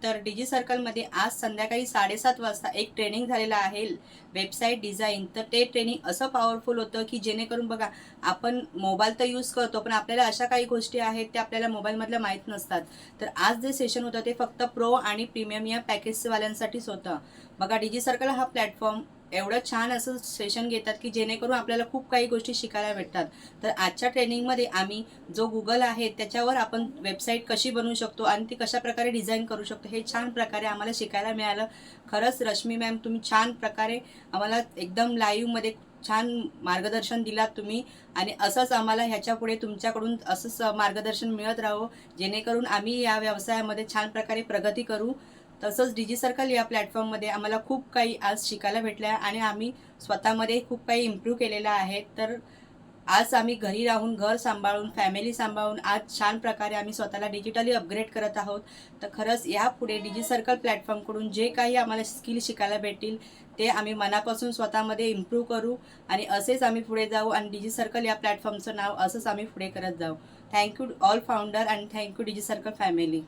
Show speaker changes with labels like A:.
A: तर डिजी सर्कलमध्ये आज संध्याकाळी 7:30 वाजता एक ट्रेनिंग झालेलं आहे वेबसाईट डिझाईन. तर ते ट्रेनिंग असं पॉवरफुल होतं की जेणेकरून बघा, आपण मोबाईल तर यूज करतो, पण आपल्याला अशा काही गोष्टी आहेत त्या आपल्याला मोबाईलमधल्या माहीत नसतात. तर आज जे सेशन होतं ते फक्त प्रो आणि प्रीमियम या पॅकेजवाल्यांसाठीच होतं. बघा, डिजी सर्कल हा प्लॅटफॉर्म एवढं छान असं सेशन घेतात की जेणेकरून आपल्याला खूप काही गोष्टी शिकायला भेटतात. तर आजच्या ट्रेनिंगमध्ये आम्ही जो गुगल आहे त्याच्यावर आपण वेबसाईट कशी बनवू शकतो आणि ती कशाप्रकारे डिझाईन करू शकतो हे छान प्रकारे आम्हाला शिकायला मिळालं. खरंच रश्मी मॅम, तुम्ही छान प्रकारे आम्हाला एकदम लाईव्हमध्ये छान मार्गदर्शन दिलात तुम्ही. आणि असंच आम्हाला ह्याच्यापुढे तुमच्याकडून असंच मार्गदर्शन मिळत राहो, जेणेकरून आम्ही या व्यवसायामध्ये छान प्रकारे प्रगती करू. तसंच डिजी सर्कल या प्लॅटफॉर्ममध्ये आम्हाला खूप काही आज शिकायला भेटलं आहे आणि आम्ही स्वतःमध्ये खूप काही इम्प्रूव्ह केलेलं आहे. तर आज आम्ही घरी राहून, घर सांभाळून, फॅमिली सांभाळून आज छान प्रकारे आम्ही स्वतःला डिजिटली अपग्रेड करत आहोत. तर खरंच यापुढे डिजी सर्कल प्लॅटफॉर्मकडून जे काही आम्हाला स्किल शिकायला भेटतील ते आम्ही मनापासून स्वतःमध्ये इम्प्रूव्ह करू आणि असेच आम्ही पुढे जाऊ आणि डिजी सर्कल या प्लॅटफॉर्मचं नाव असंच आम्ही पुढे करत जाऊ. थँक्यू ऑल फाउंडर आणि थँक्यू डिजी सर्कल फॅमिली.